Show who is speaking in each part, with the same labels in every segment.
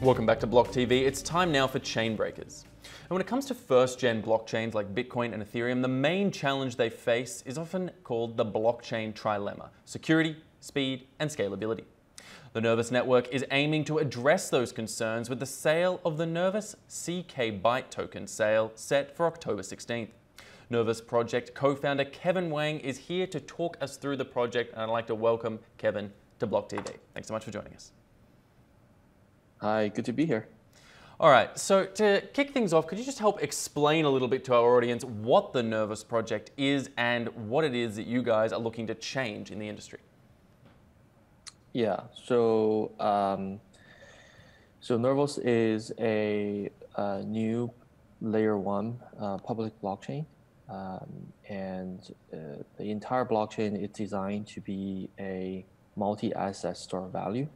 Speaker 1: Welcome back to BLOCKTV. It's time now for chain breakers. And when it comes to first-gen blockchains like Bitcoin and Ethereum, the main challenge they face is often called the blockchain trilemma: security, speed, and scalability. The Nervos Network is aiming to address those concerns with the sale of the Nervos CKByte token sale set for October 16th. Nervos project co-founder Kevin Wang is here to talk us through the project, and I'd like to welcome Kevin to BLOCKTV. Thanks so much for joining us.
Speaker 2: Hi, good to be here.
Speaker 1: All right, so to kick things off, could you just help explain a little bit to our audience what the Nervos project is and what it is that you guys are looking to change in the industry?
Speaker 2: Yeah, so Nervos is a new layer 1 public blockchain, and the entire blockchain is designed to be a multi-asset store of value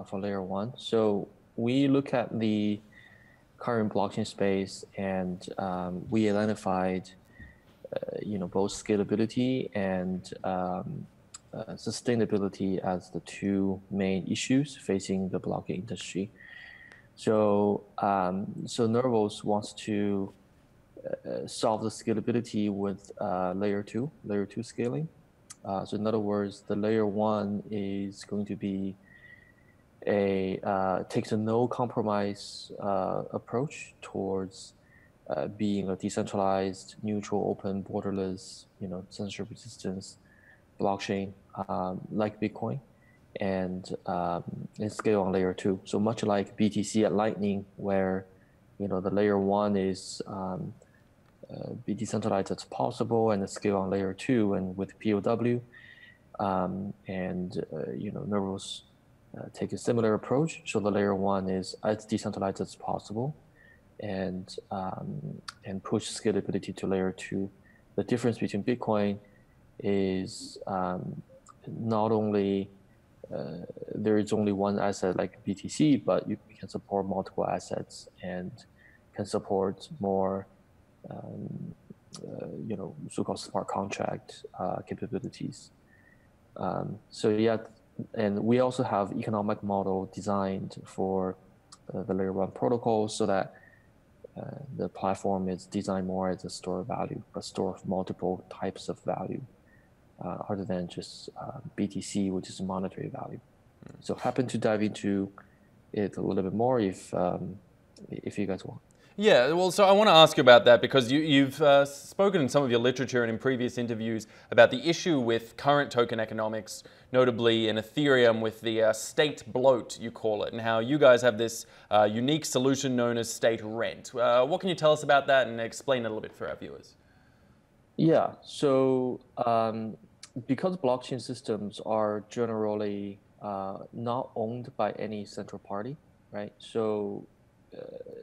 Speaker 2: for layer 1. So we look at the current blockchain space, and we identified both scalability and sustainability as the two main issues facing the blockchain industry. So Nervos wants to solve the scalability with layer 2 scaling. So in other words, the layer 1 is going to be takes a no compromise approach towards being a decentralized, neutral, open, borderless, censorship resistance blockchain like Bitcoin, and scale on layer 2. So much like BTC at Lightning, where the layer 1 is be decentralized as possible, and the scale on layer 2 and with POW, Nervos take a similar approach. So the layer 1 is as decentralized as possible, and push scalability to layer 2. The difference between Bitcoin is not only there is only one asset like BTC, but you can support multiple assets and can support more so-called smart contract capabilities. So yeah. And we also have economic model designed for the layer 1 protocol, so that the platform is designed more as a store of value, a store of multiple types of value, other than just BTC, which is a monetary value. So happen to dive into it a little bit more if you guys want.
Speaker 1: Yeah, well, so I want to ask you about that, because you've spoken in some of your literature and in previous interviews about the issue with current token economics, notably in Ethereum with the state bloat, you call it, and how you guys have this unique solution known as state rent. What can you tell us about that and explain it a little bit for our viewers?
Speaker 2: Yeah, so because blockchain systems are generally not owned by any central party, right? So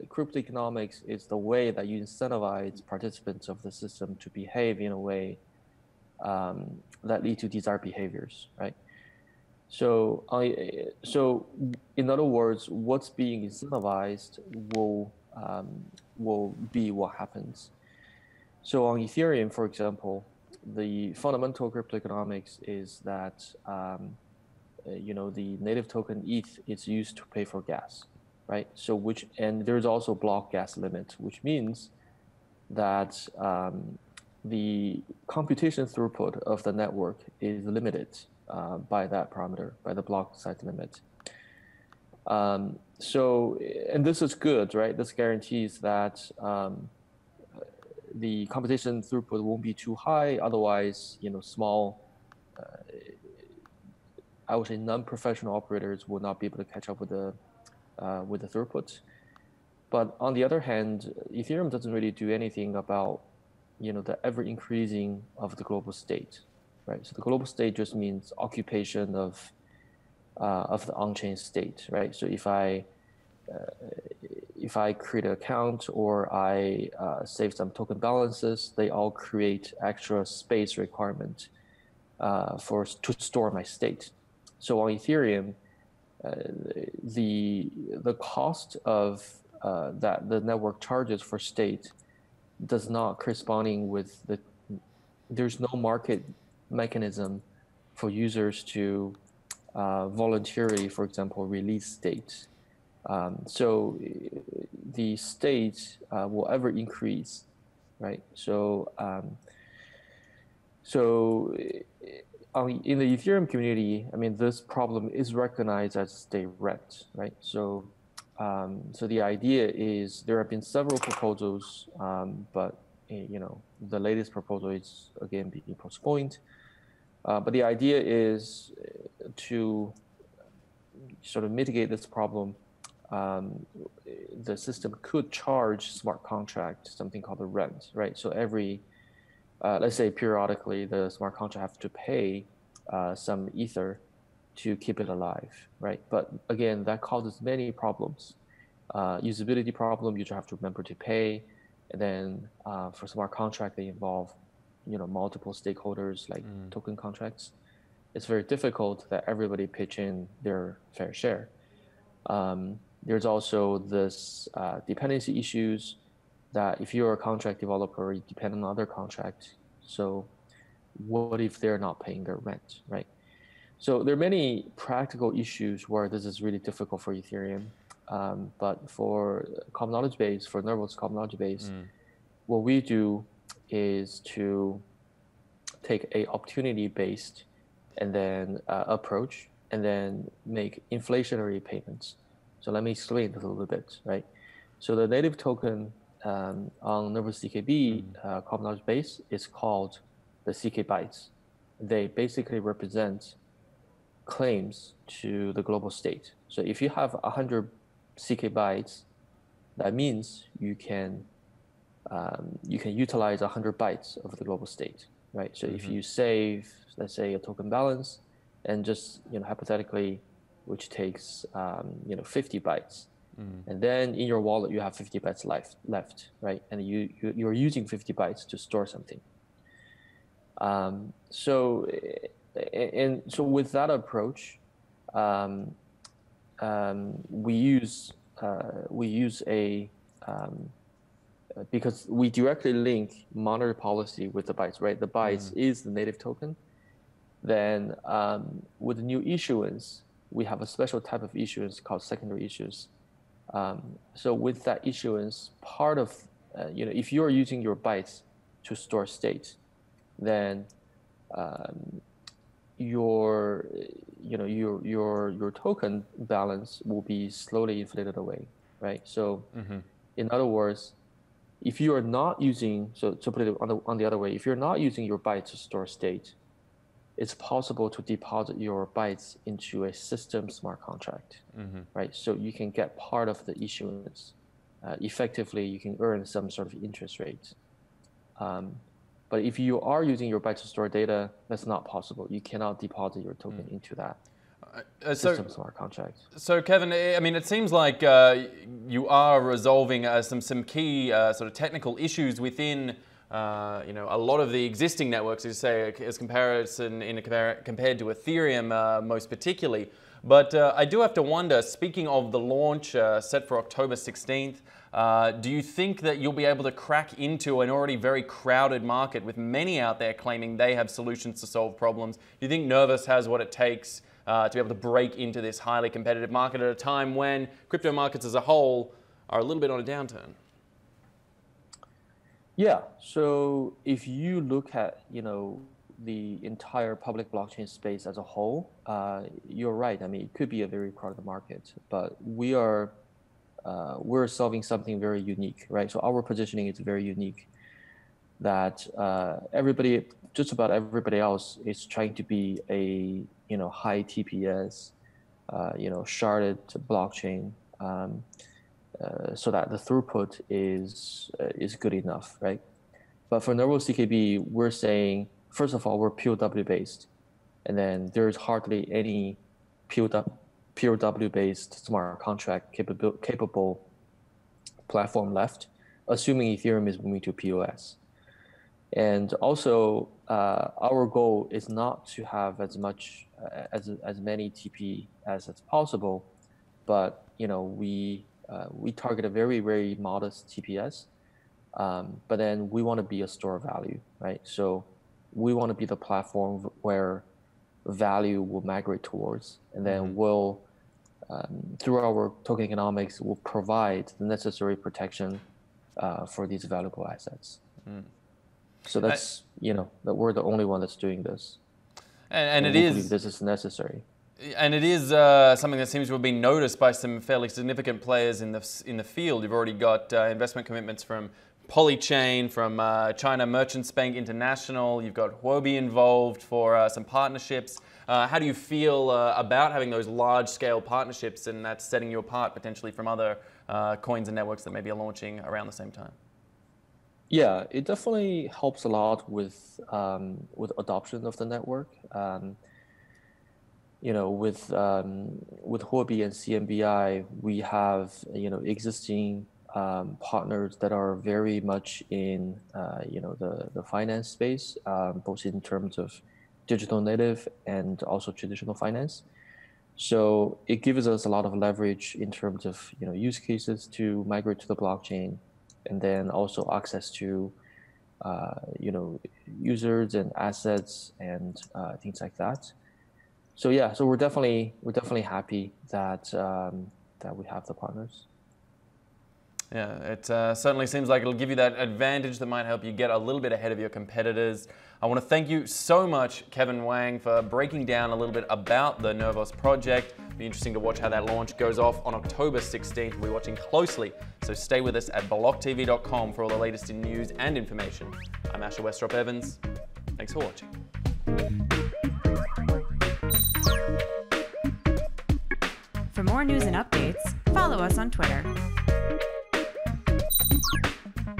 Speaker 2: crypto economics is the way that you incentivize participants of the system to behave in a way that lead to desired behaviors, right? So in other words, what's being incentivized will be what happens. So on Ethereum, for example, the fundamental crypto economics is that the native token ETH is used to pay for gas. Right. So and there's also block gas limit, which means that the computation throughput of the network is limited by that parameter, by the block size limit. And this is good, right? This guarantees that the computation throughput won't be too high. Otherwise, small, I would say non-professional operators will not be able to catch up with the throughput. But on the other hand, Ethereum doesn't really do anything about the ever increasing of the global state, right? So the global state just means occupation of the on-chain state, right? So if I create an account or I save some token balances, they all create extra space requirement to store my state. So on Ethereum, the cost of that the network charges for state does not corresponding with there's no market mechanism for users to voluntarily, for example, release state. So the state will ever increase, right? So in the Ethereum community, I mean, this problem is recognized as state rent, right? So the idea is there have been several proposals, but the latest proposal is again being postponed. But the idea is to sort of mitigate this problem. The system could charge smart contract something called a rent, right? So every let's say periodically the smart contract have to pay some ether to keep it alive, right? But again, that causes many problems. Usability problem, you just have to remember to pay. And then for smart contract, they involve multiple stakeholders like token contracts. It's very difficult that everybody pitch in their fair share. There's also this dependency issues that if you're a contract developer, you depend on other contracts. So what if they're not paying their rent, right? So there are many practical issues where this is really difficult for Ethereum. But for common knowledge base, for Nervos common knowledge base, what we do is to take a opportunity-based and then approach and then make inflationary payments. So let me explain this a little bit, right? So the native token on Nervos CKB common knowledge base is called the CKBytes. They basically represent claims to the global state. So if you have 100 CKBytes, that means you can utilize 100 bytes of the global state, right? So if you save, let's say, a token balance, and just hypothetically, which takes 50 bytes, and then in your wallet you have 50 bytes left, right? And you're using 50 bytes to store something. So with that approach, we use a because we directly link monetary policy with the bytes, right? The bytes is the native token. Then with the new issuance, we have a special type of issuance called secondary issuance. So with that issuance, part of if you are using your bytes to store state, then your token balance will be slowly inflated away, right? So in other words, if you are not using, so to put it on the other way, if you're not using your bytes to store state, it's possible to deposit your bytes into a system smart contract, right? So you can get part of the issuance. Effectively, you can earn some sort of interest rate. But if you are using your bytes to store data, that's not possible. You cannot deposit your token into that system smart contract.
Speaker 1: So Kevin, I mean, it seems like you are resolving some key sort of technical issues within a lot of the existing networks, as you say, as compared to Ethereum most particularly. But I do have to wonder, speaking of the launch set for October 16th, do you think that you'll be able to crack into an already very crowded market with many out there claiming they have solutions to solve problems? Do you think Nervos has what it takes to be able to break into this highly competitive market at a time when crypto markets as a whole are a little bit on a downturn?
Speaker 2: Yeah, so if you look at the entire public blockchain space as a whole, you're right. I mean, it could be a very crowded market, but we're solving something very unique, right? So our positioning is very unique. That just about everybody else is trying to be a high TPS, sharded blockchain, so that the throughput is good enough, right? But for Nervos CKB, we're saying, first of all, we're POW based, and then there's hardly any POW based smart contract capable platform left, assuming Ethereum is moving to POS. And also, our goal is not to have as many TP as possible, but we target a very, very modest TPS, but then we want to be a store of value, right? So we want to be the platform where value will migrate towards, and then we'll through our token economics, will provide the necessary protection for these valuable assets. So that's, that we're the only one that's doing this.
Speaker 1: And
Speaker 2: we believe this is necessary.
Speaker 1: And it is something that seems to have been noticed by some fairly significant players in the field. You've already got investment commitments from Polychain, from China Merchants Bank International. You've got Huobi involved for some partnerships. How do you feel about having those large-scale partnerships, and that's setting you apart potentially from other coins and networks that maybe are launching around the same time?
Speaker 2: Yeah, it definitely helps a lot with adoption of the network. With Huobi and CNBI, we have existing partners that are very much in the finance space, both in terms of digital native and also traditional finance. So it gives us a lot of leverage in terms of use cases to migrate to the blockchain, and then also access to users and assets and things like that. So yeah, so we're definitely happy that that we have the partners.
Speaker 1: Yeah, it certainly seems like it'll give you that advantage that might help you get a little bit ahead of your competitors. I want to thank you so much, Kevin Wang, for breaking down a little bit about the Nervos project. It'll be interesting to watch how that launch goes off on October 16th. We'll be watching closely, so stay with us at blocktv.com for all the latest in news and information. I'm Asher Westrop Evans. Thanks for watching.
Speaker 3: For more news and updates, follow us on Twitter.